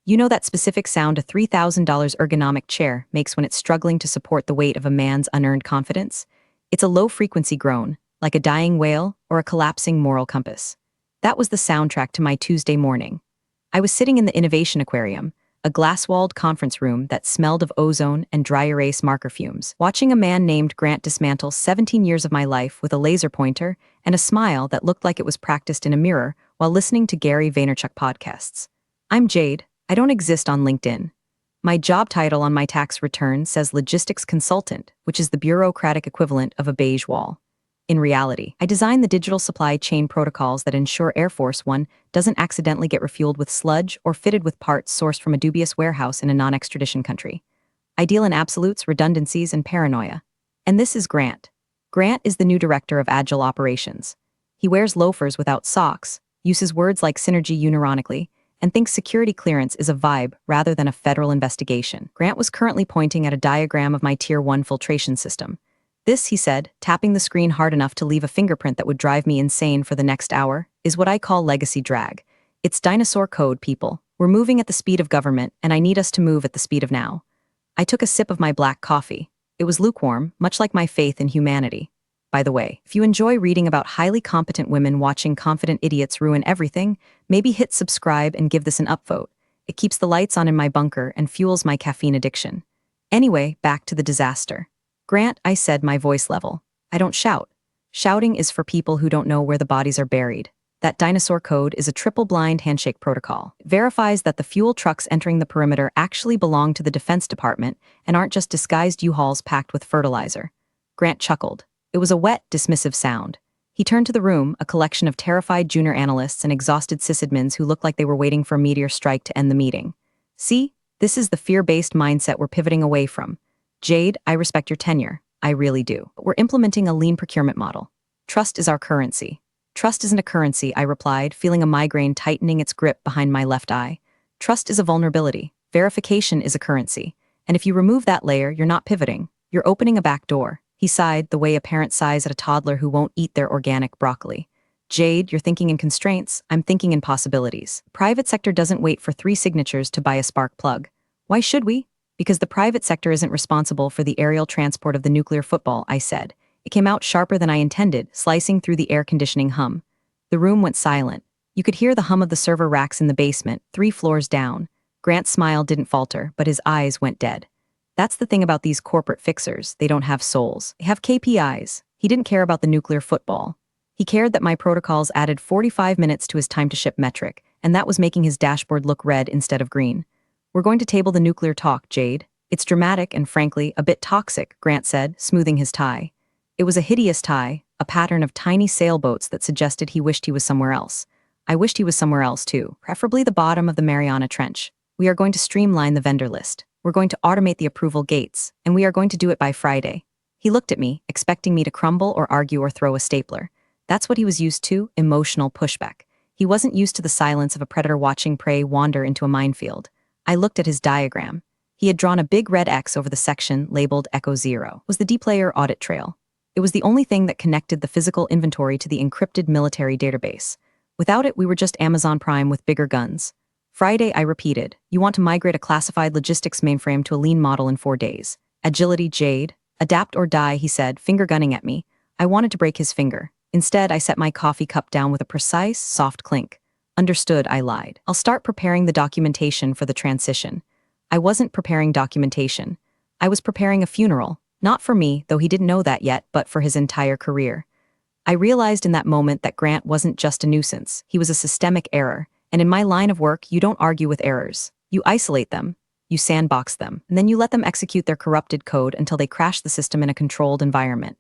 You know that specific sound a $3,000 ergonomic chair makes when it's struggling to support the weight of a man's unearned confidence? It's a low-frequency groan, like a dying whale or a collapsing moral compass. That was the soundtrack to my Tuesday morning. I was sitting in the Innovation Aquarium, a glass-walled conference room that smelled of ozone and dry erase marker fumes, watching a man named Grant dismantle 17 years of my life with a laser pointer and a smile that looked like it was practiced in a mirror while listening to Gary Vaynerchuk podcasts. I'm Jade. I don't exist on LinkedIn. My job title on my tax return says logistics consultant, which is the bureaucratic equivalent of a beige wall. In reality, I design the digital supply chain protocols that ensure Air ForceOne doesn't accidentally get refueled with sludge or fitted with parts sourced from a dubious warehouse in a non-extradition country. I deal in absolutes, redundancies, and paranoia. And this is Grant. Grant is the new director of Agile Operations. He wears loafers without socks, uses words like synergy unironically, and thinks security clearance is a vibe rather than a federal investigation. Grant was currently pointing at a diagram of my Tier 1 filtration system. This, he said, tapping the screen hard enough to leave a fingerprint that would drive me insane for the next hour, is what I call legacy drag. It's dinosaur code, people. We're moving at the speed of government, and I need us to move at the speed of now. I took a sip of my black coffee. It was lukewarm, much like my faith in humanity. By the way, if you enjoy reading about highly competent women watching confident idiots ruin everything, maybe hit subscribe and give this an upvote. It keeps the lights on in my bunker and fuels my caffeine addiction. Anyway, back to the disaster. Grant, I said, my voice level. I don't shout. Shouting is for people who don't know where the bodies are buried. That dinosaur code is a triple-blind handshake protocol. It verifies that the fuel trucks entering the perimeter actually belong to the Defense Department and aren't just disguised U-Hauls packed with fertilizer. Grant chuckled. It was a wet, dismissive sound. He turned to the room, a collection of terrified junior analysts and exhausted sysadmins who looked like they were waiting for a meteor strike to end the meeting. See, this is the fear-based mindset we're pivoting away from. Jade, I respect your tenure. I really do. But we're implementing a lean procurement model. Trust is our currency. Trust isn't a currency, I replied, feeling a migraine tightening its grip behind my left eye. Trust is a vulnerability. Verification is a currency. And if you remove that layer, you're not pivoting. You're opening a back door. He sighed, the way a parent sighs at a toddler who won't eat their organic broccoli. Jade, you're thinking in constraints. I'm thinking in possibilities. Private sector doesn't wait for 3 signatures to buy a spark plug. Why should we? Because the private sector isn't responsible for the aerial transport of the nuclear football, I said. It came out sharper than I intended, slicing through the air conditioning hum. The room went silent. You could hear the hum of the server racks in the basement, 3 floors down. Grant's smile didn't falter, but his eyes went dead. That's the thing about these corporate fixers. They don't have souls. They have KPIs. He didn't care about the nuclear football. He cared that my protocols added 45 minutes to his time-to-ship metric, and that was making his dashboard look red instead of green. We're going to table the nuclear talk, Jade. It's dramatic and, frankly, a bit toxic, Grant said, smoothing his tie. It was a hideous tie, a pattern of tiny sailboats that suggested he wished he was somewhere else. I wished he was somewhere else, too, preferably the bottom of the Mariana Trench. We are going to streamline the vendor list. We're going to automate the approval gates, and we are going to do it by Friday. He looked at me, expecting me to crumble or argue or throw a stapler. That's what he was used to, emotional pushback. He wasn't used to the silence of a predator watching prey wander into a minefield. I looked at his diagram. He had drawn a big red X over the section labeled Echo 0. It was the deep layer audit trail. It was the only thing that connected the physical inventory to the encrypted military database. Without it, we were just Amazon Prime with bigger guns. Friday, I repeated, you want to migrate a classified logistics mainframe to a lean model in 4 days. Agility, Jade. Adapt or die, he said, finger gunning at me. I wanted to break his finger. Instead, I set my coffee cup down with a precise, soft clink. Understood, I lied. I'll start preparing the documentation for the transition. I wasn't preparing documentation. I was preparing a funeral, not for me, though he didn't know that yet, but for his entire career. I realized in that moment that Grant wasn't just a nuisance. He was a systemic error, and in my line of work, you don't argue with errors. You isolate them, you sandbox them, and then you let them execute their corrupted code until they crash the system in a controlled environment.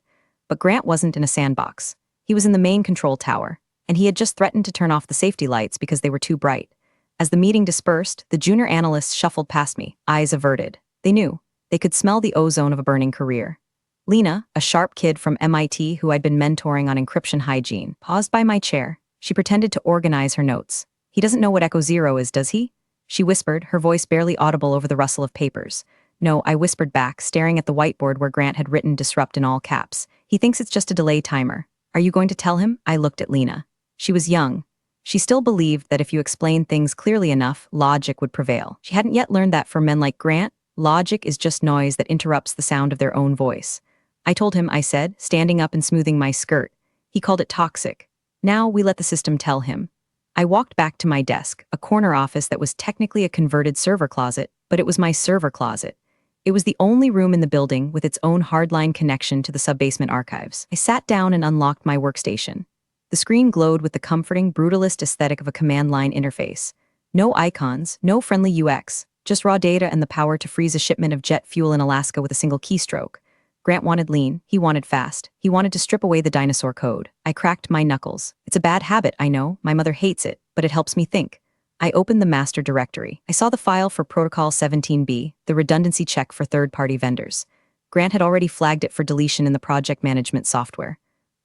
But Grant wasn't in a sandbox. He was in the main control tower, and he had just threatened to turn off the safety lights because they were too bright. As the meeting dispersed, the junior analysts shuffled past me, eyes averted. They knew. They could smell the ozone of a burning career. Lena, a sharp kid from MIT who I'd been mentoring on encryption hygiene, paused by my chair. She pretended to organize her notes. He doesn't know what Echo 0 is, does he? She whispered, her voice barely audible over the rustle of papers. No, I whispered back, staring at the whiteboard where Grant had written disrupt in all caps. He thinks it's just a delay timer. Are you going to tell him? I looked at Lena. She was young. She still believed that if you explained things clearly enough, logic would prevail. She hadn't yet learned that for men like Grant, logic is just noise that interrupts the sound of their own voice. I told him, I said, standing up and smoothing my skirt. He called it toxic. Now we let the system tell him. I walked back to my desk, a corner office that was technically a converted server closet, but it was my server closet. It was the only room in the building with its own hardline connection to the sub-basement archives. I sat down and unlocked my workstation. The screen glowed with the comforting, brutalist aesthetic of a command line interface. No icons, no friendly UX, just raw data and the power to freeze a shipment of jet fuel in Alaska with a single keystroke. Grant wanted lean, he wanted fast, he wanted to strip away the dinosaur code. I cracked my knuckles. It's a bad habit, I know, my mother hates it, but it helps me think. I opened the master directory. I saw the file for Protocol 17B, the redundancy check for third-party vendors. Grant had already flagged it for deletion in the project management software.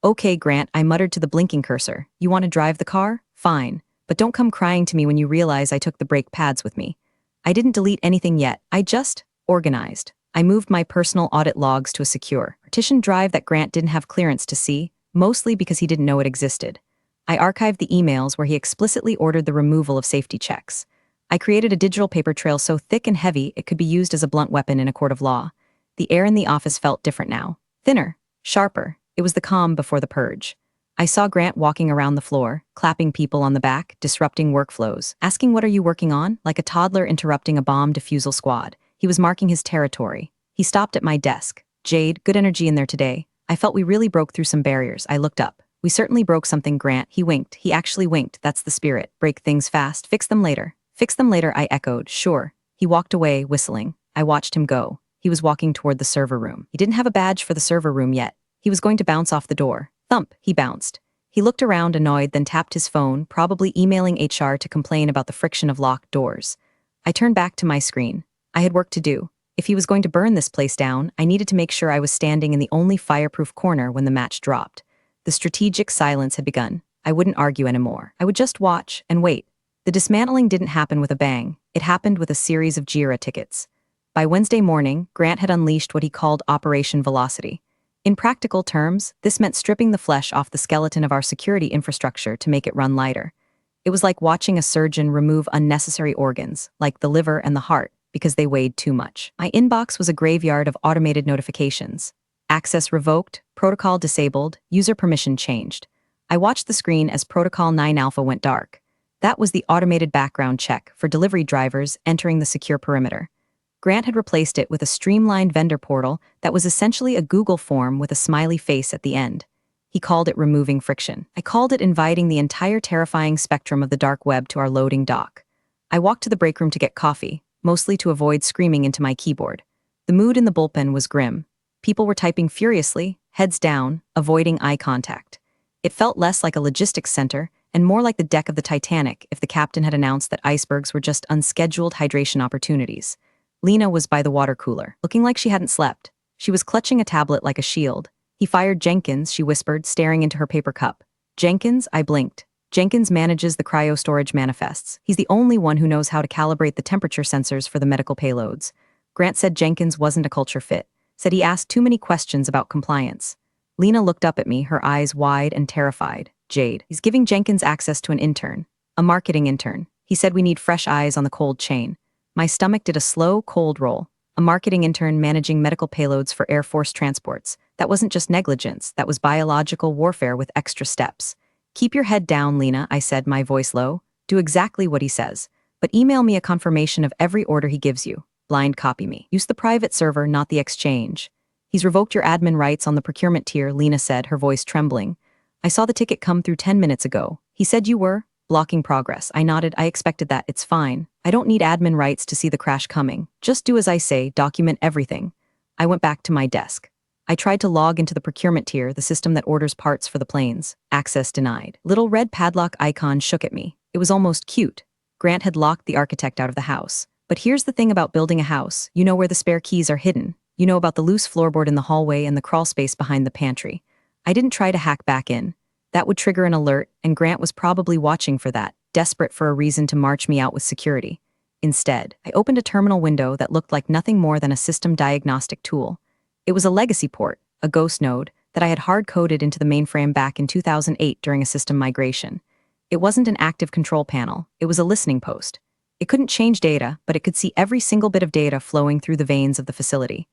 Okay, Grant, I muttered to the blinking cursor. You want to drive the car? Fine. But don't come crying to me when you realize I took the brake pads with me. I didn't delete anything yet, I just organized. I moved my personal audit logs to a secure, partition drive that Grant didn't have clearance to see, mostly because he didn't know it existed. I archived the emails where he explicitly ordered the removal of safety checks. I created a digital paper trail so thick and heavy it could be used as a blunt weapon in a court of law. The air in the office felt different now. Thinner, sharper. It was the calm before the purge. I saw Grant walking around the floor, clapping people on the back, disrupting workflows, asking what are you working on, like a toddler interrupting a bomb defusal squad. He was marking his territory. He stopped at my desk. Jade, good energy in there today. I felt we really broke through some barriers. I looked up. We certainly broke something, Grant. He winked. He actually winked. That's the spirit. Break things fast. Fix them later. Fix them later, I echoed. Sure. He walked away, whistling. I watched him go. He was walking toward the server room. He didn't have a badge for the server room yet. He was going to bounce off the door. Thump, he bounced. He looked around, annoyed, then tapped his phone, probably emailing HR to complain about the friction of locked doors. I turned back to my screen. I had work to do. If he was going to burn this place down, I needed to make sure I was standing in the only fireproof corner when the match dropped. The strategic silence had begun. I wouldn't argue anymore. I would just watch and wait. The dismantling didn't happen with a bang. It happened with a series of JIRA tickets. By Wednesday morning, Grant had unleashed what he called Operation Velocity. In practical terms, this meant stripping the flesh off the skeleton of our security infrastructure to make it run lighter. It was like watching a surgeon remove unnecessary organs, like the liver and the heart, because they weighed too much. My inbox was a graveyard of automated notifications. Access revoked, protocol disabled, user permission changed. I watched the screen as Protocol 9 Alpha went dark. That was the automated background check for delivery drivers entering the secure perimeter. Grant had replaced it with a streamlined vendor portal that was essentially a Google form with a smiley face at the end. He called it removing friction. I called it inviting the entire terrifying spectrum of the dark web to our loading dock. I walked to the break room to get coffee, mostly to avoid screaming into my keyboard. The mood in the bullpen was grim. People were typing furiously, heads down, avoiding eye contact. It felt less like a logistics center and more like the deck of the Titanic if the captain had announced that icebergs were just unscheduled hydration opportunities. Lena was by the water cooler, looking like she hadn't slept. She was clutching a tablet like a shield. He fired Jenkins, she whispered, staring into her paper cup. Jenkins, I blinked. Jenkins manages the cryo-storage manifests. He's the only one who knows how to calibrate the temperature sensors for the medical payloads. Grant said Jenkins wasn't a culture fit, said he asked too many questions about compliance. Lena looked up at me, her eyes wide and terrified. Jade, he's giving Jenkins access to an intern, a marketing intern. He said we need fresh eyes on the cold chain. My stomach did a slow, cold roll. A marketing intern managing medical payloads for Air Force transports. That wasn't just negligence, that was biological warfare with extra steps. Keep your head down, Lena, I said, my voice low. Do exactly what he says. But email me a confirmation of every order he gives you. Blind copy me. Use the private server, not the exchange. He's revoked your admin rights on the procurement tier, Lena said, her voice trembling. I saw the ticket come through 10 minutes ago. He said you were blocking progress. I nodded. I expected that. It's fine. I don't need admin rights to see the crash coming. Just do as I say, document everything. I went back to my desk. I tried to log into the procurement tier, the system that orders parts for the planes. Access denied. Little red padlock icon shook at me. It was almost cute. Grant had locked the architect out of the house. But here's the thing about building a house. You know where the spare keys are hidden. You know about the loose floorboard in the hallway and the crawl space behind the pantry. I didn't try to hack back in. That would trigger an alert, and Grant was probably watching for that, desperate for a reason to march me out with security. Instead, I opened a terminal window that looked like nothing more than a system diagnostic tool. It was a legacy port, a ghost node, that I had hard-coded into the mainframe back in 2008 during a system migration. It wasn't an active control panel, it was a listening post. It couldn't change data, but it could see every single bit of data flowing through the veins of the facility.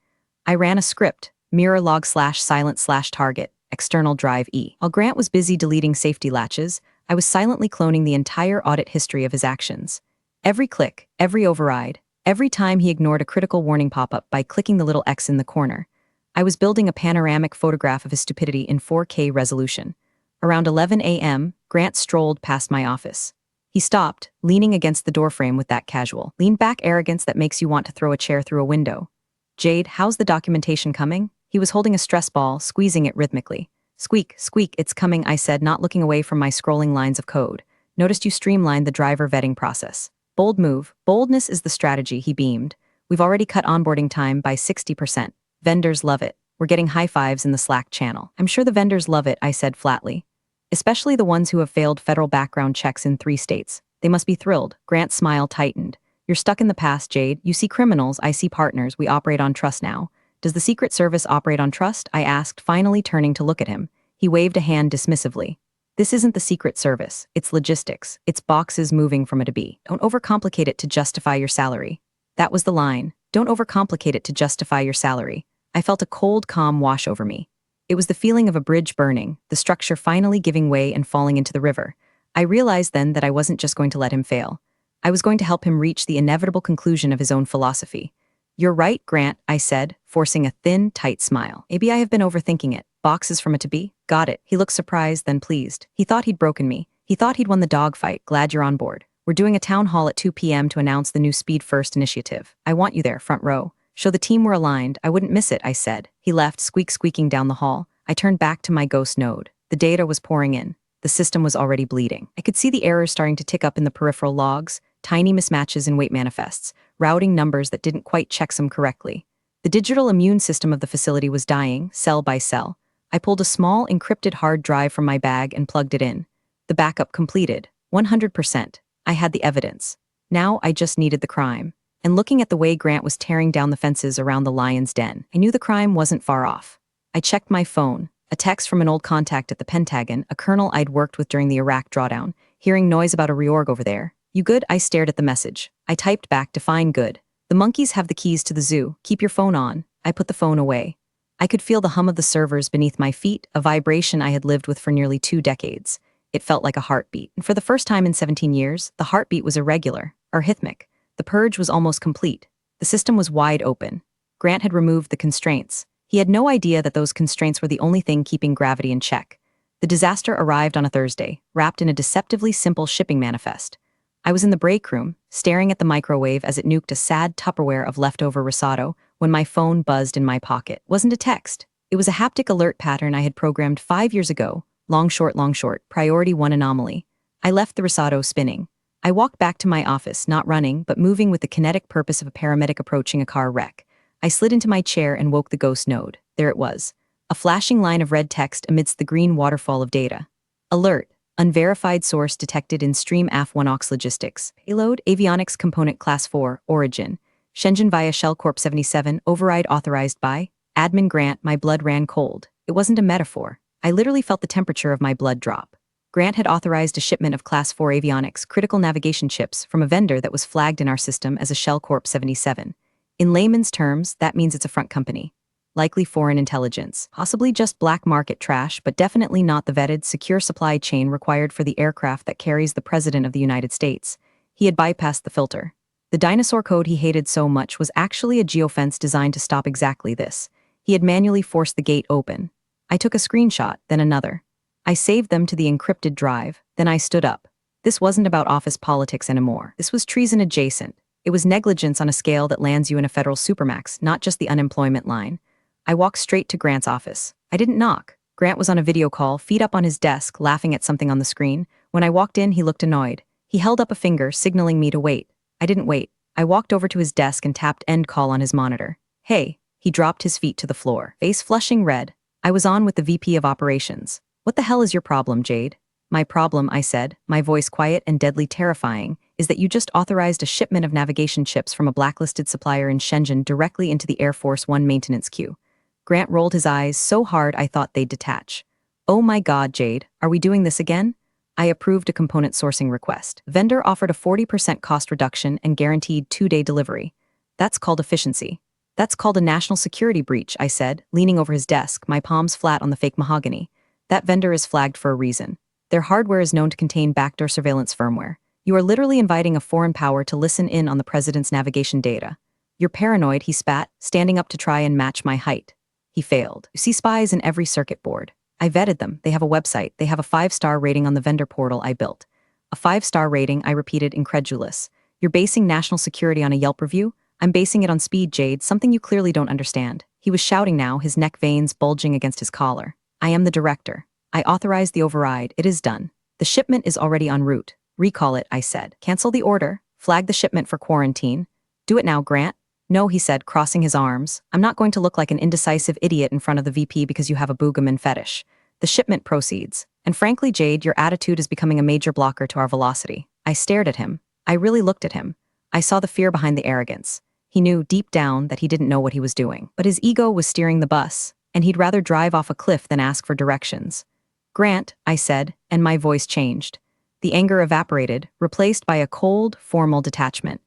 I ran a script, mirror log / silent / target, external drive E. While Grant was busy deleting safety latches, I was silently cloning the entire audit history of his actions. Every click, every override, every time he ignored a critical warning pop-up by clicking the little X in the corner. I was building a panoramic photograph of his stupidity in 4K resolution. Around 11 a.m., Grant strolled past my office. He stopped, leaning against the doorframe with that casual, lean-back arrogance that makes you want to throw a chair through a window. "Jade, how's the documentation coming?" He was holding a stress ball, squeezing it rhythmically. "Squeak, squeak, it's coming," I said, not looking away from my scrolling lines of code. "Noticed you streamlined the driver vetting process. Bold move. Boldness is the strategy," he beamed. "We've already cut onboarding time by 60%. Vendors love it. We're getting high fives in the Slack channel." "I'm sure the vendors love it," I said flatly. "Especially the ones who have failed federal background checks in 3 states. They must be thrilled." Grant's smile tightened. "You're stuck in the past, Jade. You see criminals, I see partners. We operate on trust now." "Does the Secret Service operate on trust?" I asked, finally turning to look at him. He waved a hand dismissively. "This isn't the Secret Service. It's logistics. It's boxes moving from A to B. Don't overcomplicate it to justify your salary." That was the line. Don't overcomplicate it to justify your salary. I felt a cold calm wash over me. It was the feeling of a bridge burning, the structure finally giving way and falling into the river. I realized then that I wasn't just going to let him fail. I was going to help him reach the inevitable conclusion of his own philosophy. "You're right, Grant," I said, forcing a thin, tight smile. "Maybe I have been overthinking it. Boxes from A to B? Got it." He looked surprised, then pleased. He thought he'd broken me. He thought he'd won the dogfight. "Glad you're on board. We're doing a town hall at 2 p.m. to announce the new Speed First initiative. I want you there, front row. Show the team we're aligned." "I wouldn't miss it," I said. He left, squeaking down the hall. I turned back to my ghost node. The data was pouring in. The system was already bleeding. I could see the errors starting to tick up in the peripheral logs, tiny mismatches in weight manifests, routing numbers that didn't quite checksum correctly. The digital immune system of the facility was dying, cell by cell. I pulled a small, encrypted hard drive from my bag and plugged it in. The backup completed. 100%. I had the evidence. Now I just needed the crime. And looking at the way Grant was tearing down the fences around the lion's den, I knew the crime wasn't far off. I checked my phone. A text from an old contact at the Pentagon, a colonel I'd worked with during the Iraq drawdown, hearing noise about a reorg over there. "You good?" I stared at the message. I typed back, "Define good. The monkeys have the keys to the zoo. Keep your phone on." I put the phone away. I could feel the hum of the servers beneath my feet, a vibration I had lived with for nearly 2 decades. It felt like a heartbeat. And for the first time in 17 years, the heartbeat was irregular, arrhythmic. The purge was almost complete. The system was wide open. Grant had removed the constraints. He had no idea that those constraints were the only thing keeping gravity in check. The disaster arrived on a Thursday, wrapped in a deceptively simple shipping manifest. I was in the break room, staring at the microwave as it nuked a sad Tupperware of leftover risotto, when my phone buzzed in my pocket. It wasn't a text. It was a haptic alert pattern I had programmed 5 years ago. Long short, priority 1 anomaly. I left the risotto spinning. I walked back to my office, not running, but moving with the kinetic purpose of a paramedic approaching a car wreck. I slid into my chair and woke the ghost node. There it was. A flashing line of red text amidst the green waterfall of data. Alert. Unverified source detected in Stream AF1OX logistics. Payload, avionics component class 4, origin. Shenzhen via Shell Corp 77, override authorized by Admin Grant. My blood ran cold. It wasn't a metaphor. I literally felt the temperature of my blood drop. Grant had authorized a shipment of class 4 avionics, critical navigation chips, from a vendor that was flagged in our system as a Shell Corp 77. In layman's terms, that means it's a front company. Likely foreign intelligence. Possibly just black market trash, but definitely not the vetted, secure supply chain required for the aircraft that carries the President of the United States. He had bypassed the filter. The dinosaur code he hated so much was actually a geofence designed to stop exactly this. He had manually forced the gate open. I took a screenshot, then another. I saved them to the encrypted drive, then I stood up. This wasn't about office politics anymore. This was treason adjacent. It was negligence on a scale that lands you in a federal supermax, not just the unemployment line. I walked straight to Grant's office. I didn't knock. Grant was on a video call, feet up on his desk, laughing at something on the screen. When I walked in, he looked annoyed. He held up a finger, signaling me to wait. I didn't wait. I walked over to his desk and tapped end call on his monitor. "Hey." He dropped his feet to the floor, face flushing red. I was on with the VP of Operations. "What the hell is your problem, Jade?" "My problem," I said, my voice quiet and deadly terrifying, "is that you just authorized a shipment of navigation chips from a blacklisted supplier in Shenzhen directly into the Air ForceOne maintenance queue." Grant rolled his eyes so hard I thought they'd detach. "Oh my God, Jade, are we doing this again?" I approved a component sourcing request. Vendor offered a 40% cost reduction and guaranteed 2-day delivery. That's called efficiency. That's called a national security breach, I said, leaning over his desk, my palms flat on the fake mahogany. That vendor is flagged for a reason. Their hardware is known to contain backdoor surveillance firmware. You are literally inviting a foreign power to listen in on the president's navigation data. You're paranoid, he spat, standing up to try and match my height. He failed. You see spies in every circuit board. I vetted them. They have a website. They have a 5-star rating on the vendor portal I built. A 5-star rating, I repeated, incredulous. You're basing national security on a Yelp review? I'm basing it on speed, Jade, something you clearly don't understand. He was shouting now, his neck veins bulging against his collar. I am the director. I authorized the override. It is done. The shipment is already en route. Recall it, I said. Cancel the order. Flag the shipment for quarantine. Do it now, Grant. No, he said, crossing his arms. I'm not going to look like an indecisive idiot in front of the VP because you have a boogaman fetish. The shipment proceeds. And frankly, Jade, your attitude is becoming a major blocker to our velocity. I stared at him. I really looked at him. I saw the fear behind the arrogance. He knew deep down that he didn't know what he was doing. But his ego was steering the bus, and he'd rather drive off a cliff than ask for directions. Grant, I said, and my voice changed. The anger evaporated, replaced by a cold, formal detachment.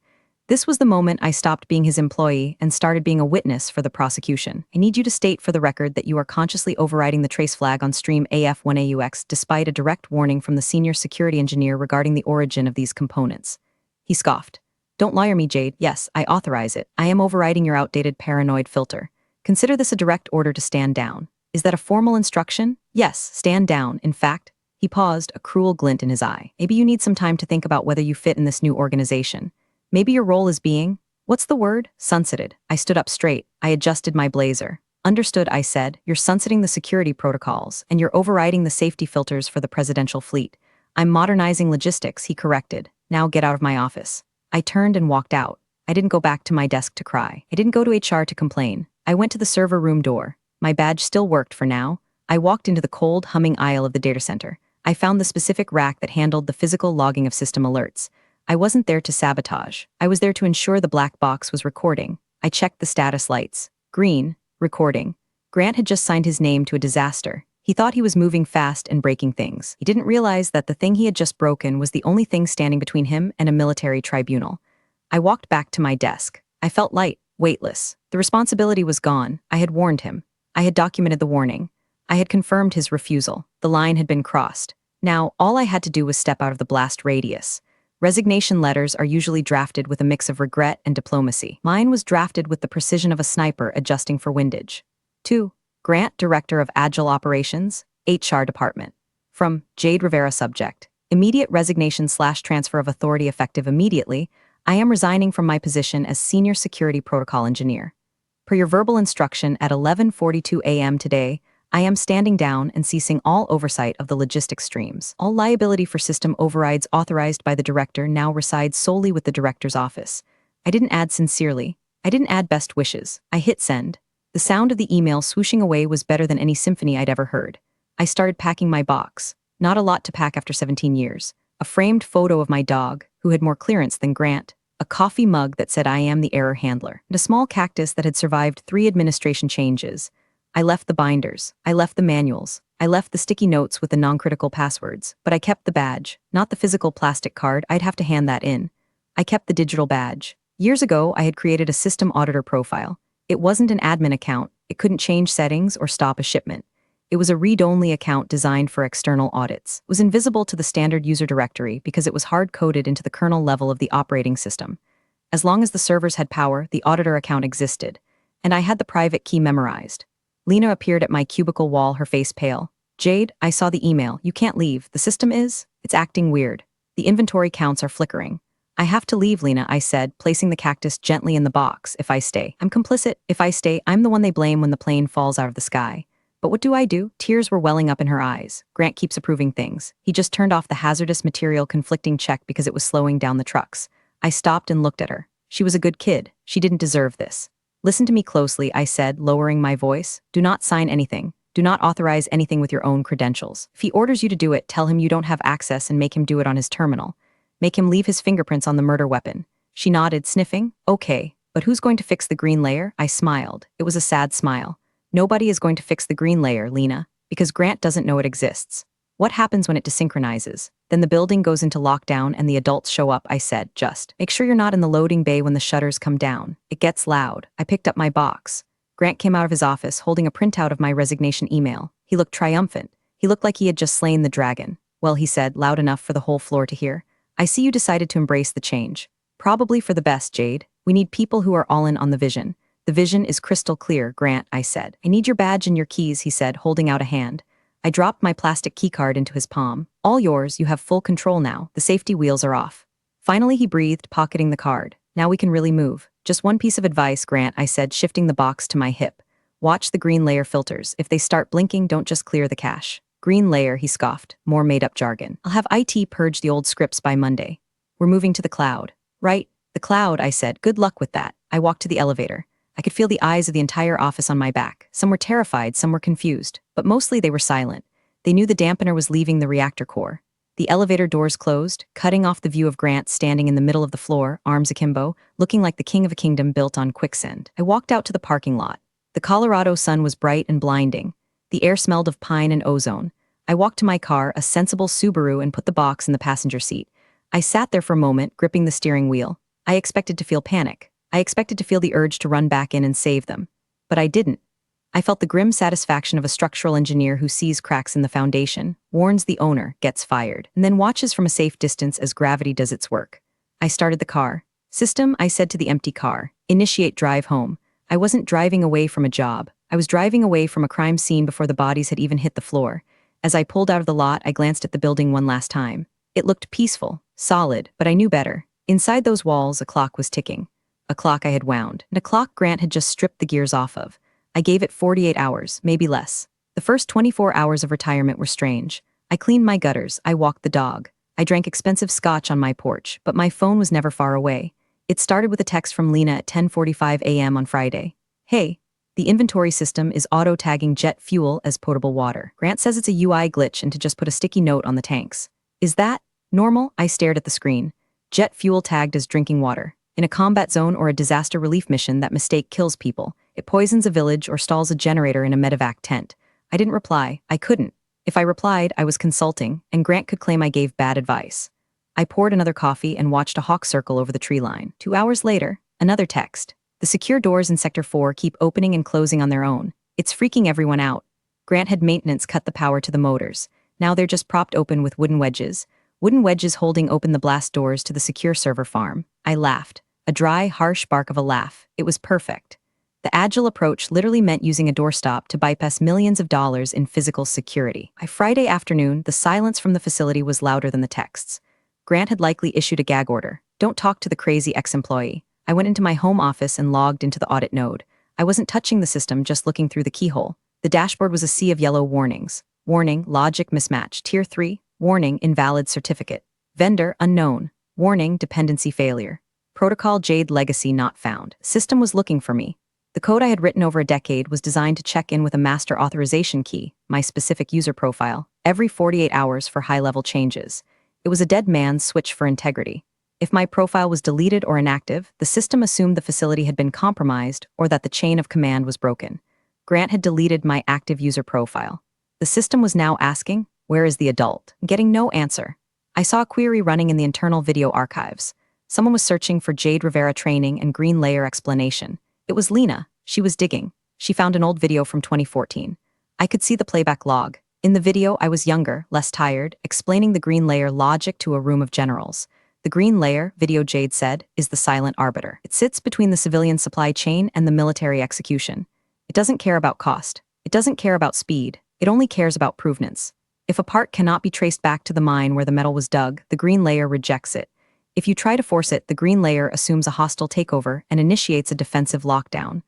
This was the moment I stopped being his employee and started being a witness for the prosecution. I need you to state for the record that you are consciously overriding the trace flag on stream AF1AUX despite a direct warning from the senior security engineer regarding the origin of these components. He scoffed. Don't lawyer me, Jade. Yes, I authorize it. I am overriding your outdated paranoid filter. Consider this a direct order to stand down. Is that a formal instruction? Yes, stand down. In fact, he paused, a cruel glint in his eye. Maybe you need some time to think about whether you fit in this new organization. Maybe your role is being, what's the word? Sunsetted. I stood up straight. I adjusted my blazer. Understood, I said. You're sunsetting the security protocols, and you're overriding the safety filters for the presidential fleet. I'm modernizing logistics, he corrected. Now get out of my office. I turned and walked out. I didn't go back to my desk to cry. I didn't go to HR to complain. I went to the server room door. My badge still worked for now. I walked into the cold, humming aisle of the data center. I found the specific rack that handled the physical logging of system alerts. I wasn't there to sabotage. I was there to ensure the black box was recording. I checked the status lights. Green, recording. Grant had just signed his name to a disaster. He thought he was moving fast and breaking things. He didn't realize that the thing he had just broken was the only thing standing between him and a military tribunal. I walked back to my desk. I felt light, weightless. The responsibility was gone. I had warned him. I had documented the warning. I had confirmed his refusal. The line had been crossed. Now, all I had to do was step out of the blast radius. Resignation letters are usually drafted with a mix of regret and diplomacy. Mine was drafted with the precision of a sniper adjusting for windage. 2. Grant, Director of Agile Operations, HR Department. From Jade Rivera subject. Immediate resignation/transfer of authority effective immediately. I am resigning from my position as Senior Security Protocol Engineer. Per your verbal instruction at 11:42 a.m. today, I am standing down and ceasing all oversight of the logistics streams. All liability for system overrides authorized by the director now resides solely with the director's office. I didn't add sincerely. I didn't add best wishes. I hit send. The sound of the email swooshing away was better than any symphony I'd ever heard. I started packing my box. Not a lot to pack after 17 years. A framed photo of my dog, who had more clearance than Grant. A coffee mug that said I am the error handler. And a small cactus that had survived 3 administration changes. I left the binders. I left the manuals. I left the sticky notes with the non-critical passwords. But I kept the badge. Not the physical plastic card. I'd have to hand that in. I kept the digital badge. Years ago, I had created a system auditor profile. It wasn't an admin account. It couldn't change settings or stop a shipment. It was a read-only account designed for external audits. It was invisible to the standard user directory because it was hard-coded into the kernel level of the operating system. As long as the servers had power, the auditor account existed. And I had the private key memorized. Lena appeared at my cubicle wall, her face pale. Jade, I saw the email. You can't leave. The system is? It's acting weird. The inventory counts are flickering. I have to leave, Lena, I said, placing the cactus gently in the box. If I stay, I'm complicit. If I stay, I'm the one they blame when the plane falls out of the sky. But what do I do? Tears were welling up in her eyes. Grant keeps approving things. He just turned off the hazardous material conflicting check because it was slowing down the trucks. I stopped and looked at her. She was a good kid. She didn't deserve this. Listen to me closely, I said, lowering my voice. Do not sign anything. Do not authorize anything with your own credentials. If he orders you to do it, tell him you don't have access and make him do it on his terminal. Make him leave his fingerprints on the murder weapon. She nodded, sniffing. Okay, but who's going to fix the green layer? I smiled. It was a sad smile. Nobody is going to fix the green layer, Lena, because Grant doesn't know it exists. What happens when it desynchronizes? Then the building goes into lockdown and the adults show up, I said, just. Make sure you're not in the loading bay when the shutters come down. It gets loud. I picked up my box. Grant came out of his office holding a printout of my resignation email. He looked triumphant. He looked like he had just slain the dragon. Well, he said, loud enough for the whole floor to hear. I see you decided to embrace the change. Probably for the best, Jade. We need people who are all in on the vision. The vision is crystal clear, Grant, I said. I need your badge and your keys, he said, holding out a hand. I dropped my plastic keycard into his palm. All yours, you have full control now. The safety wheels are off. Finally, he breathed, pocketing the card. Now we can really move. Just one piece of advice, Grant, I said, shifting the box to my hip. Watch the green layer filters. If they start blinking, don't just clear the cache. Green layer, he scoffed. More made-up jargon. I'll have IT purge the old scripts by Monday. We're moving to the cloud. Right? The cloud, I said. Good luck with that. I walked to the elevator. I could feel the eyes of the entire office on my back. Some were terrified, some were confused, but mostly they were silent. They knew the dampener was leaving the reactor core. The elevator doors closed, cutting off the view of Grant standing in the middle of the floor, arms akimbo, looking like the king of a kingdom built on quicksand. I walked out to the parking lot. The Colorado sun was bright and blinding. The air smelled of pine and ozone. I walked to my car, a sensible Subaru, and put the box in the passenger seat. I sat there for a moment, gripping the steering wheel. I expected to feel panic. I expected to feel the urge to run back in and save them. But I didn't. I felt the grim satisfaction of a structural engineer who sees cracks in the foundation, warns the owner, gets fired, and then watches from a safe distance as gravity does its work. I started the car. System, I said to the empty car. Initiate drive home. I wasn't driving away from a job. I was driving away from a crime scene before the bodies had even hit the floor. As I pulled out of the lot, I glanced at the building one last time. It looked peaceful, solid, but I knew better. Inside those walls, a clock was ticking. A clock I had wound, and a clock Grant had just stripped the gears off of. I gave it 48 hours, maybe less. The first 24 hours of retirement were strange. I cleaned my gutters, I walked the dog. I drank expensive scotch on my porch, but my phone was never far away. It started with a text from Lena at 10:45 a.m. on Friday. Hey, the inventory system is auto-tagging jet fuel as potable water. Grant says it's a UI glitch and to just put a sticky note on the tanks. Is that normal? I stared at the screen. Jet fuel tagged as drinking water. In a combat zone or a disaster relief mission, that mistake kills people. It poisons a village or stalls a generator in a medevac tent. I didn't reply. I couldn't. If I replied, I was consulting, and Grant could claim I gave bad advice. I poured another coffee and watched a hawk circle over the tree line. 2 hours later, another text. The secure doors in Sector 4 keep opening and closing on their own. It's freaking everyone out. Grant had maintenance cut the power to the motors. Now they're just propped open with wooden wedges. Wooden wedges holding open the blast doors to the secure server farm. I laughed. A dry, harsh bark of a laugh. It was perfect. The agile approach literally meant using a doorstop to bypass millions of dollars in physical security. By Friday afternoon, the silence from the facility was louder than the texts. Grant had likely issued a gag order. Don't talk to the crazy ex-employee. I went into my home office and logged into the audit node. I wasn't touching the system, just looking through the keyhole. The dashboard was a sea of yellow warnings. Warning, logic mismatch. Tier 3. Warning, invalid certificate. Vendor, unknown. Warning, dependency failure. Protocol Jade legacy not found. System was looking for me. The code I had written over a decade was designed to check in with a master authorization key, my specific user profile, every 48 hours for high-level changes. It was a dead man's switch for integrity. If my profile was deleted or inactive, the system assumed the facility had been compromised or that the chain of command was broken. Grant had deleted my active user profile. The system was now asking, where is the adult? Getting no answer. I saw a query running in the internal video archives. Someone was searching for Jade Rivera training and green layer explanation. It was Lena. She was digging. She found an old video from 2014. I could see the playback log. In the video, I was younger, less tired, explaining the green layer logic to a room of generals. The green layer, video Jade said, is the silent arbiter. It sits between the civilian supply chain and the military execution. It doesn't care about cost. It doesn't care about speed. It only cares about provenance. If a part cannot be traced back to the mine where the metal was dug, the green layer rejects it. If you try to force it, the green layer assumes a hostile takeover and initiates a defensive lockdown.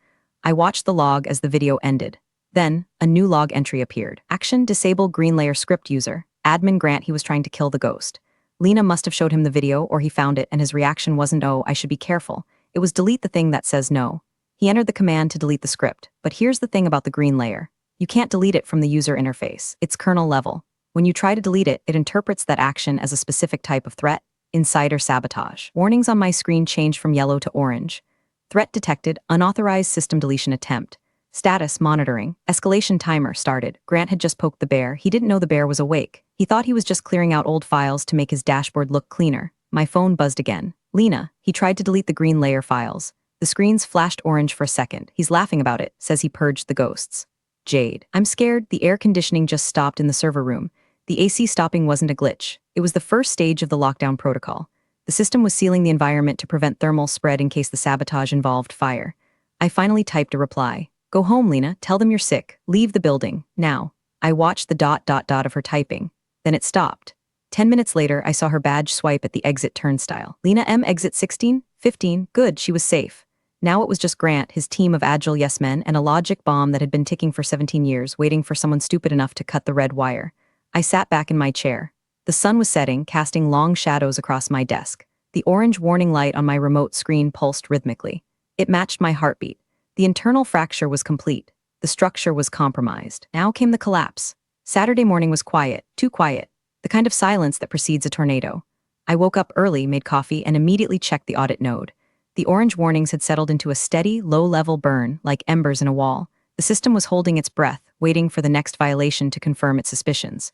I watched the log as the video ended. Then, a new log entry appeared. Action, disable green layer script user. Admin Grant, he was trying to kill the ghost. Lena must have showed him the video or he found it and his reaction wasn't, oh, I should be careful. It was delete the thing that says no. He entered the command to delete the script. But here's the thing about the green layer. You can't delete it from the user interface. It's kernel level. When you try to delete it, it interprets that action as a specific type of threat. Insider sabotage. Warnings on my screen changed from yellow to orange. Threat detected, unauthorized system deletion attempt. Status monitoring. Escalation timer started. Grant had just poked the bear. He didn't know the bear was awake. He thought he was just clearing out old files to make his dashboard look cleaner. My phone buzzed again. Lena. He tried to delete the green layer files. The screens flashed orange for a second. He's laughing about it, says he purged the ghosts. Jade. I'm scared. The air conditioning just stopped in the server room. The AC stopping wasn't a glitch. It was the first stage of the lockdown protocol. The system was sealing the environment to prevent thermal spread in case the sabotage involved fire. I finally typed a reply. Go home, Lena. Tell them you're sick. Leave the building. Now. I watched the ... of her typing. Then it stopped. 10 minutes later, I saw her badge swipe at the exit turnstile. Lena M. Exit 16? 15? Good, she was safe. Now it was just Grant, his team of agile yes men, and a logic bomb that had been ticking for 17 years, waiting for someone stupid enough to cut the red wire. I sat back in my chair. The sun was setting, casting long shadows across my desk. The orange warning light on my remote screen pulsed rhythmically. It matched my heartbeat. The internal fracture was complete. The structure was compromised. Now came the collapse. Saturday morning was quiet, too quiet. The kind of silence that precedes a tornado. I woke up early, made coffee, and immediately checked the audit node. The orange warnings had settled into a steady, low-level burn, like embers in a wall. The system was holding its breath, waiting for the next violation to confirm its suspicions.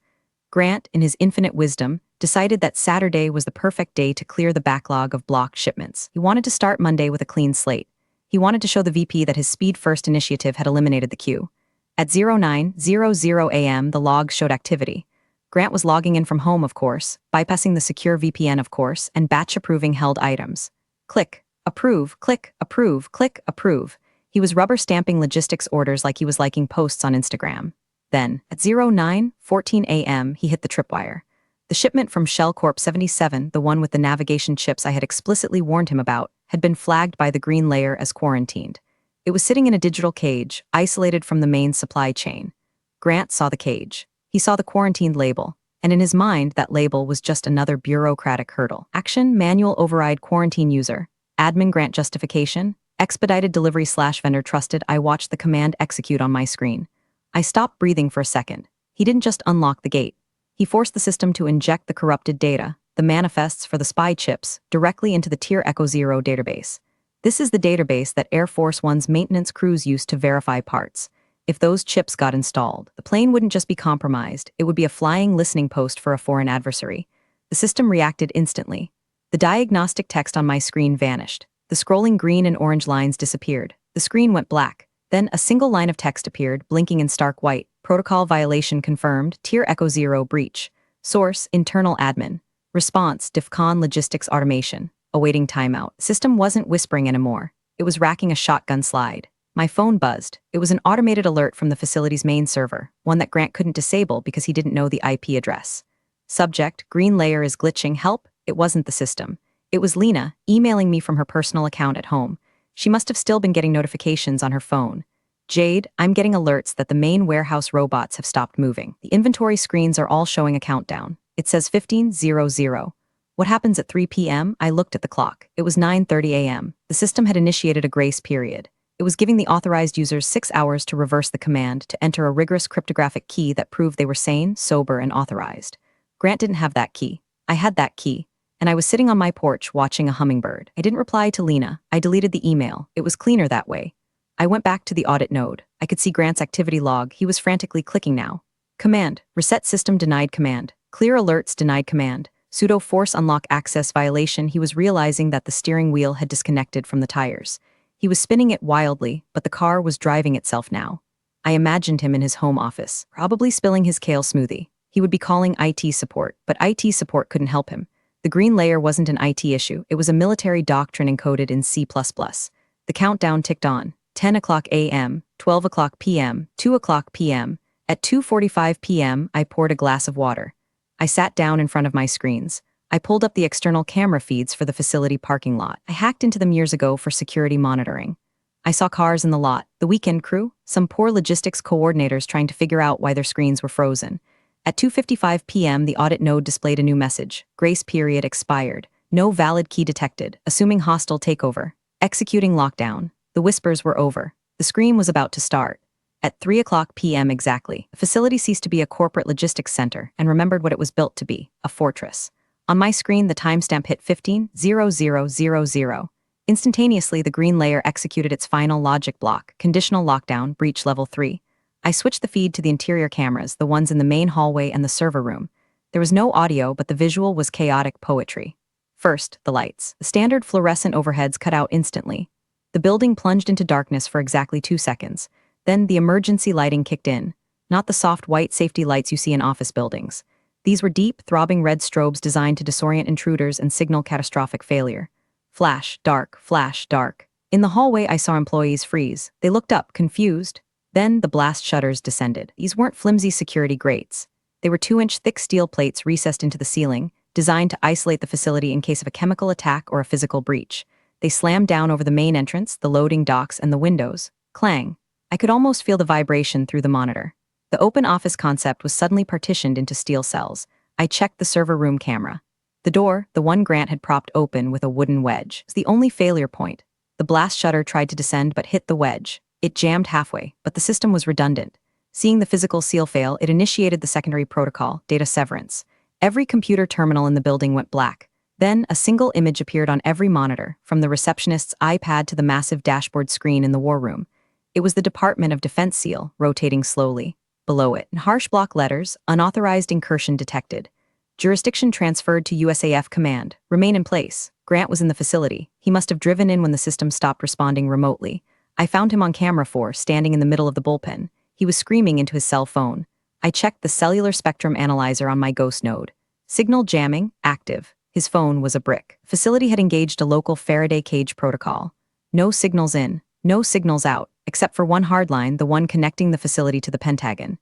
Grant, in his infinite wisdom, decided that Saturday was the perfect day to clear the backlog of blocked shipments. He wanted to start Monday with a clean slate. He wanted to show the VP that his speed-first initiative had eliminated the queue. At 09:00 a.m., the logs showed activity. Grant was logging in from home, of course, bypassing the secure VPN, of course, and batch-approving held items. Click, approve, click, approve, click, approve. He was rubber-stamping logistics orders like he was liking posts on Instagram. Then, at 09:14 a.m., he hit the tripwire. The shipment from Shell Corp 77, the one with the navigation chips I had explicitly warned him about, had been flagged by the green layer as quarantined. It was sitting in a digital cage, isolated from the main supply chain. Grant saw the cage. He saw the quarantined label, and in his mind, that label was just another bureaucratic hurdle. Action, manual override quarantine user, admin grant justification, expedited delivery / vendor trusted. I watched the command execute on my screen. I stopped breathing for a second. He didn't just unlock the gate. He forced the system to inject the corrupted data, the manifests for the spy chips, directly into the Tier Echo 0 database. This is the database that Air ForceOne's maintenance crews used to verify parts. If those chips got installed, the plane wouldn't just be compromised, it would be a flying listening post for a foreign adversary. The system reacted instantly. The diagnostic text on my screen vanished. The scrolling green and orange lines disappeared. The screen went black. Then a single line of text appeared, blinking in stark white. Protocol violation confirmed, Tier Echo 0 breach. Source, internal admin. Response, DEFCON logistics automation. Awaiting timeout. System wasn't whispering anymore. It was racking a shotgun slide. My phone buzzed. It was an automated alert from the facility's main server, one that Grant couldn't disable because he didn't know the IP address. Subject, green layer is glitching, help? It wasn't the system. It was Lena, emailing me from her personal account at home. She must have still been getting notifications on her phone. Jade, I'm getting alerts that the main warehouse robots have stopped moving. The inventory screens are all showing a countdown. It says 15:00. What happens at 3 p.m.? I looked at the clock. It was 9:30 a.m. The system had initiated a grace period. It was giving the authorized users 6 hours to reverse the command to enter a rigorous cryptographic key that proved they were sane, sober, and authorized. Grant didn't have that key. I had that key. And I was sitting on my porch watching a hummingbird. I didn't reply to Lena. I deleted the email. It was cleaner that way. I went back to the audit node. I could see Grant's activity log. He was frantically clicking now. Command. Reset system denied command. Clear alerts denied command. Pseudo force unlock access violation. He was realizing that the steering wheel had disconnected from the tires. He was spinning it wildly, but the car was driving itself now. I imagined him in his home office, probably spilling his kale smoothie. He would be calling IT support, but IT support couldn't help him. The green layer wasn't an IT issue. It was a military doctrine encoded in C++. The countdown ticked on. 10 o'clock a.m., 12 o'clock p.m., 2 o'clock p.m. At 2:45 p.m., I poured a glass of water. I sat down in front of my screens. I pulled up the external camera feeds for the facility parking lot. I hacked into them years ago for security monitoring. I saw cars in the lot, the weekend crew, some poor logistics coordinators trying to figure out why their screens were frozen. At 2:55 p.m., the audit node displayed a new message. Grace period expired. No valid key detected. Assuming hostile takeover. Executing lockdown. The whispers were over. The scream was about to start. At 3 o'clock p.m. exactly, the facility ceased to be a corporate logistics center and remembered what it was built to be, a fortress. On my screen, the timestamp hit 15:00. Instantaneously, the green layer executed its final logic block, conditional lockdown, breach level 3. I switched the feed to the interior cameras, the ones in the main hallway and the server room. There was no audio, but the visual was chaotic poetry. First, the lights. The standard fluorescent overheads cut out instantly. The building plunged into darkness for exactly 2 seconds. Then the emergency lighting kicked in. Not the soft white safety lights you see in office buildings. These were deep, throbbing red strobes designed to disorient intruders and signal catastrophic failure. Flash, dark, flash, dark. In the hallway, I saw employees freeze. They looked up, confused. Then the blast shutters descended. These weren't flimsy security grates. They were 2-inch thick steel plates recessed into the ceiling, designed to isolate the facility in case of a chemical attack or a physical breach. They slammed down over the main entrance, the loading docks, and the windows. Clang. I could almost feel the vibration through the monitor. The open office concept was suddenly partitioned into steel cells. I checked the server room camera. The door, the one Grant had propped open with a wooden wedge, was the only failure point. The blast shutter tried to descend but hit the wedge. It jammed halfway, but the system was redundant. Seeing the physical seal fail, it initiated the secondary protocol, data severance. Every computer terminal in the building went black. Then, a single image appeared on every monitor, from the receptionist's iPad to the massive dashboard screen in the war room. It was the Department of Defense seal, rotating slowly. Below it, in harsh block letters, unauthorized incursion detected. Jurisdiction transferred to USAF command. Remain in place. Grant was in the facility. He must have driven in when the system stopped responding remotely. I found him on camera standing in the middle of the bullpen. He was screaming into his cell phone. I checked the cellular spectrum analyzer on my ghost node. Signal jamming, active. His phone was a brick. Facility had engaged a local Faraday cage protocol. No signals in, no signals out, except for one hardline, the one connecting the facility to the Pentagon.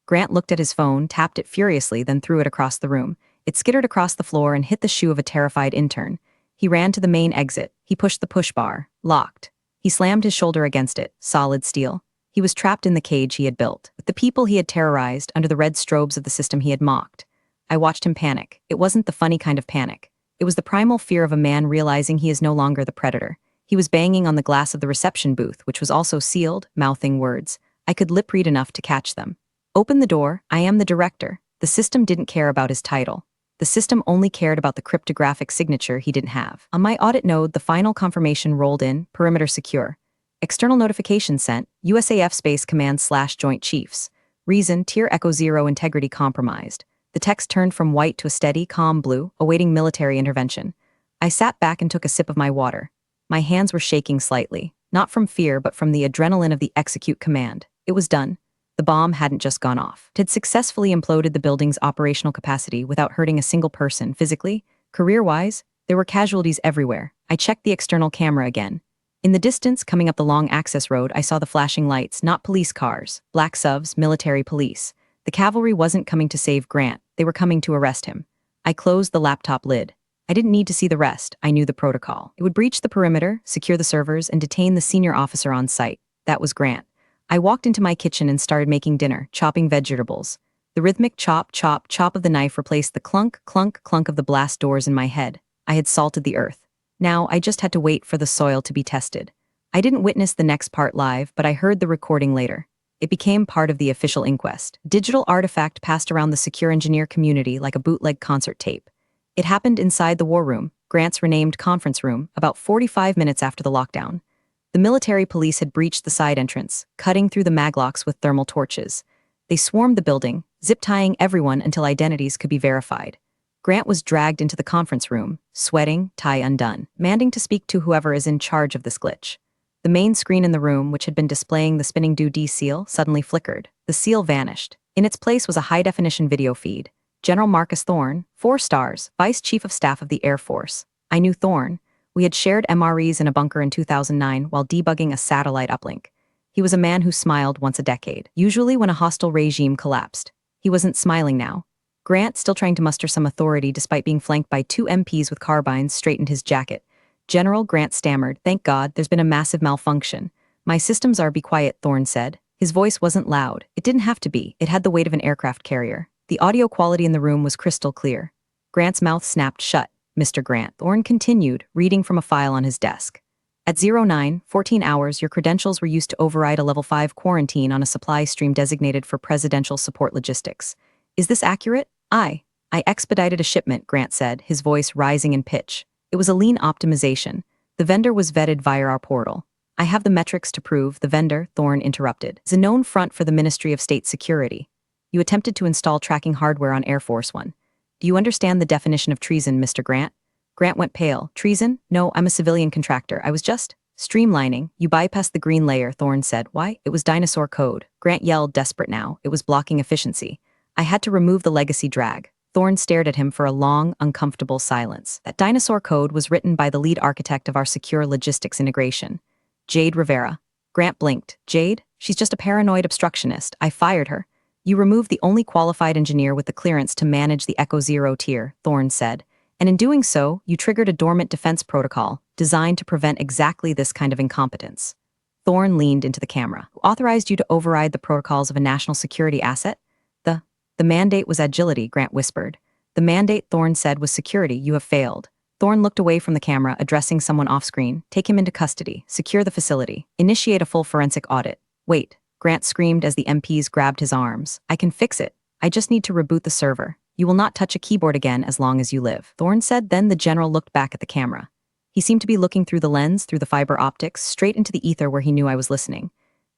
Grant looked at his phone, tapped it furiously, then threw it across the room. It skittered across the floor and hit the shoe of a terrified intern. He ran to the main exit. He pushed the push bar. Locked. He slammed his shoulder against it. Solid steel. He was trapped in the cage he had built, with the people he had terrorized under the red strobes of the system he had mocked. I watched him panic. It wasn't the funny kind of panic. It was the primal fear of a man realizing he is no longer the predator. He was banging on the glass of the reception booth, which was also sealed, mouthing words. I could lip read enough to catch them. Open the door. I am the director. The system didn't care about his title. The system only cared about the cryptographic signature he didn't have. On my audit node, the final confirmation rolled in, perimeter secure. External notification sent, USAF Space Command/Joint Chiefs. Reason, Tier Echo 0 integrity compromised. The text turned from white to a steady, calm blue, awaiting military intervention. I sat back and took a sip of my water. My hands were shaking slightly, not from fear but from the adrenaline of the execute command. It was done. The bomb hadn't just gone off. It had successfully imploded the building's operational capacity without hurting a single person physically. Career-wise, there were casualties everywhere. I checked the external camera again. In the distance, coming up the long access road, I saw the flashing lights, not police cars, black SUVs, military police. The cavalry wasn't coming to save Grant. They were coming to arrest him. I closed the laptop lid. I didn't need to see the rest. I knew the protocol. It would breach the perimeter, secure the servers, and detain the senior officer on site. That was Grant. I walked into my kitchen and started making dinner, chopping vegetables. The rhythmic chop, chop, chop of the knife replaced the clunk, clunk, clunk of the blast doors in my head. I had salted the earth. Now, I just had to wait for the soil to be tested. I didn't witness the next part live, but I heard the recording later. It became part of the official inquest. Digital artifact passed around the secure engineer community like a bootleg concert tape. It happened inside the war room, Grant's renamed conference room, about 45 minutes after the lockdown. The military police had breached the side entrance, cutting through the maglocks with thermal torches. They swarmed the building, zip-tying everyone until identities could be verified. Grant was dragged into the conference room, sweating, tie undone, demanding to speak to whoever is in charge of this glitch. The main screen in the room, which had been displaying the spinning DoD seal, suddenly flickered. The seal vanished. In its place was a high-definition video feed. General Marcus Thorne, 4 stars, Vice Chief of Staff of the Air Force. I knew Thorne. We had shared MREs in a bunker in 2009 while debugging a satellite uplink. He was a man who smiled once a decade, usually when a hostile regime collapsed. He wasn't smiling now. Grant, still trying to muster some authority despite being flanked by 2 MPs with carbines, straightened his jacket. General, Grant stammered, "Thank God, there's been a massive malfunction. My systems are," "Be quiet," Thorne said. His voice wasn't loud. It didn't have to be. It had the weight of an aircraft carrier. The audio quality in the room was crystal clear. Grant's mouth snapped shut. "Mr. Grant," Thorne continued, reading from a file on his desk. "At 09:14 hours, your credentials were used to override a level 5 quarantine on a supply stream designated for presidential support logistics. Is this accurate?" I expedited a shipment," Grant said, his voice rising in pitch. It was a lean optimization. The vendor was vetted via our portal. I have the metrics to prove the vendor, Thorne interrupted, is a known front for the Ministry of State Security. You attempted to install tracking hardware on Air ForceOne. Do you understand the definition of treason, Mr. Grant? Grant went pale. Treason? No, I'm a civilian contractor. I was just streamlining. You bypassed the green layer, Thorne said. Why? It was dinosaur code. Grant yelled, desperate now. It was blocking efficiency. I had to remove the legacy drag. Thorne stared at him for a long, uncomfortable silence. That dinosaur code was written by the lead architect of our secure logistics integration, Jade Rivera. Grant blinked. Jade? She's just a paranoid obstructionist. I fired her. You removed the only qualified engineer with the clearance to manage the Echo Zero tier, Thorne said. And in doing so, you triggered a dormant defense protocol designed to prevent exactly this kind of incompetence. Thorne leaned into the camera. Who authorized you to override the protocols of a national security asset? The mandate was agility, Grant whispered. The mandate, Thorne said, was security. You have failed. Thorne looked away from the camera, addressing someone off-screen. Take him into custody. Secure the facility. Initiate a full forensic audit. Wait, Grant screamed as the MPs grabbed his arms. I can fix it. I just need to reboot the server. You will not touch a keyboard again as long as you live. Thorne said. Then the general looked back at the camera. He seemed to be looking through the lens, through the fiber optics, straight into the ether where he knew I was listening.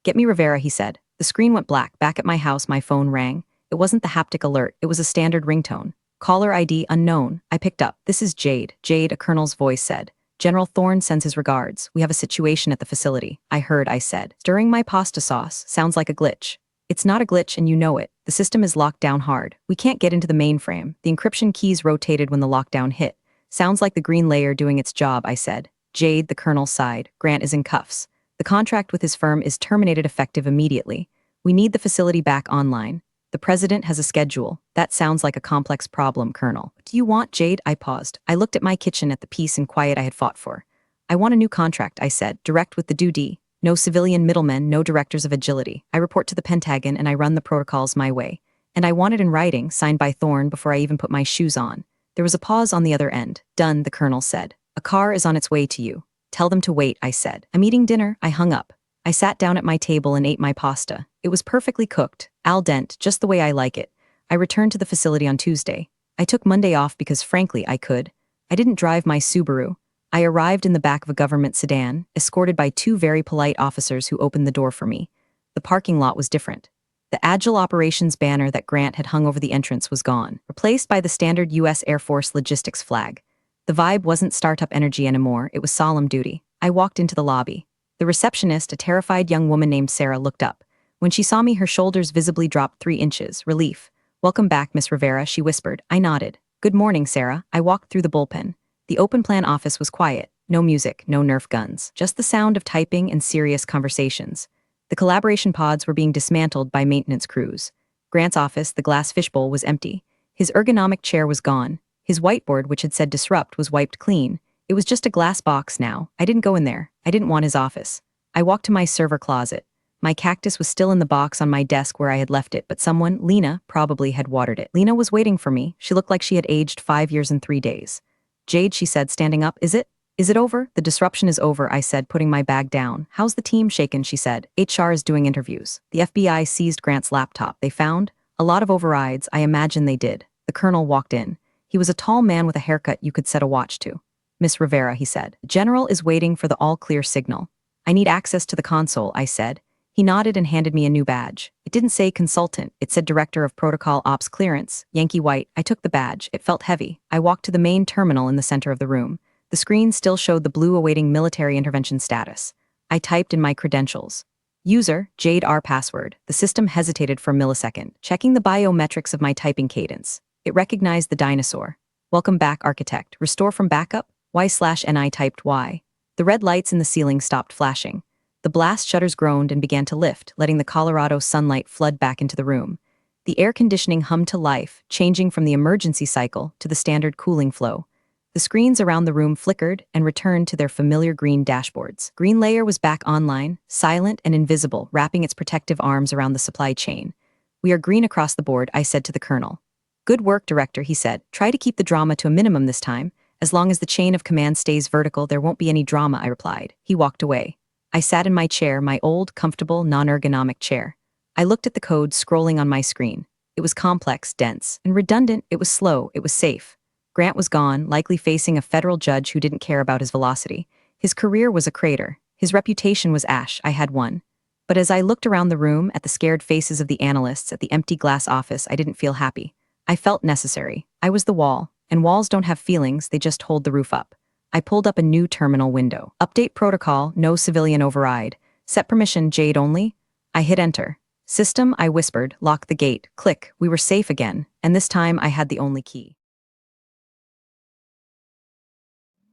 Get me Rivera, he said. The screen went black. Back at my house, my phone rang. It wasn't the haptic alert, it was a standard ringtone. Caller ID unknown. I picked up. This is Jade. Jade, a colonel's voice said. General Thorne sends his regards. We have a situation at the facility. I heard, I said. Stirring my pasta sauce. Sounds like a glitch. It's not a glitch and you know it. The system is locked down hard. We can't get into the mainframe. The encryption keys rotated when the lockdown hit. Sounds like the green layer doing its job, I said. Jade, the colonel sighed. Grant is in cuffs. The contract with his firm is terminated effective immediately. We need the facility back online. The president has a schedule. That sounds like a complex problem, Colonel. What do you want, Jade? I paused. I looked at my kitchen at the peace and quiet I had fought for. I want a new contract, I said, direct with the duty. No civilian middlemen, no directors of agility. I report to the Pentagon and I run the protocols my way. And I want it in writing, signed by Thorne before I even put my shoes on. There was a pause on the other end. Done, the Colonel said. A car is on its way to you. Tell them to wait, I said. I'm eating dinner. I hung up. I sat down at my table and ate my pasta. It was perfectly cooked, al dente, just the way I like it. I returned to the facility on Tuesday. I took Monday off because frankly I could. I didn't drive my Subaru. I arrived in the back of a government sedan, escorted by two very polite officers who opened the door for me. The parking lot was different. The Agile Operations banner that Grant had hung over the entrance was gone, replaced by the standard U.S. Air Force logistics flag. The vibe wasn't startup energy anymore, it was solemn duty. I walked into the lobby. The receptionist, a terrified young woman named Sarah, looked up. When she saw me, her shoulders visibly dropped 3 inches. Relief. Welcome back, Miss Rivera, she whispered. I nodded. Good morning, Sarah. I walked through the bullpen. The open plan office was quiet. No music, no Nerf guns. Just the sound of typing and serious conversations. The collaboration pods were being dismantled by maintenance crews. Grant's office, the glass fishbowl, was empty. His ergonomic chair was gone. His whiteboard, which had said disrupt, was wiped clean. It was just a glass box now. I didn't go in there. I didn't want his office. I walked to my server closet. My cactus was still in the box on my desk where I had left it, but someone, Lena, probably had watered it. Lena was waiting for me. She looked like she had aged 5 years and 3 days. Jade, she said, standing up. Is it over? The disruption is over, I said, putting my bag down. How's the team shaken, she said. HR is doing interviews. The FBI seized Grant's laptop. They found a lot of overrides. I imagine they did. The colonel walked in. He was a tall man with a haircut you could set a watch to. Miss Rivera, he said. The general is waiting for the all-clear signal. I need access to the console, I said. He nodded and handed me a new badge. It didn't say consultant. It said Director of Protocol Ops Clearance, Yankee White. I took the badge. It felt heavy. I walked to the main terminal in the center of the room. The screen still showed the blue awaiting military intervention status. I typed in my credentials. User, Jade R. Password. The system hesitated for a millisecond, checking the biometrics of my typing cadence. It recognized the dinosaur. Welcome back, architect. Restore from backup? Y/N. Typed Y. The red lights in the ceiling stopped flashing. The blast shutters groaned and began to lift, letting the Colorado sunlight flood back into the room. The air conditioning hummed to life, changing from the emergency cycle to the standard cooling flow. The screens around the room flickered and returned to their familiar green dashboards. Green Layer was back online, silent and invisible, wrapping its protective arms around the supply chain. We are green across the board, I said to the colonel. Good work, Director, he said. Try to keep the drama to a minimum this time. As long as the chain of command stays vertical, there won't be any drama, I replied. He walked away. I sat in my chair, my old, comfortable, non-ergonomic chair. I looked at the code scrolling on my screen. It was complex, dense, and redundant. It was slow. It was safe. Grant was gone, likely facing a federal judge who didn't care about his velocity. His career was a crater. His reputation was ash. I had one. But as I looked around the room at the scared faces of the analysts at the empty glass office, I didn't feel happy. I felt necessary. I was the wall, and walls don't have feelings, they just hold the roof up. I pulled up a new terminal window. Update protocol, no civilian override. Set permission, Jade only. I hit enter. System, I whispered, lock the gate. Click, we were safe again, and this time I had the only key.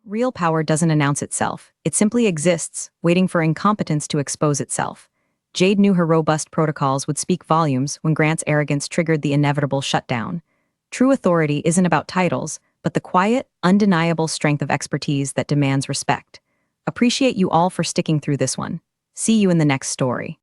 Real power doesn't announce itself. It simply exists, waiting for incompetence to expose itself. Jade knew her robust protocols would speak volumes when Grant's arrogance triggered the inevitable shutdown. True authority isn't about titles, but the quiet, undeniable strength of expertise that demands respect. Appreciate you all for sticking through this one. See you in the next story.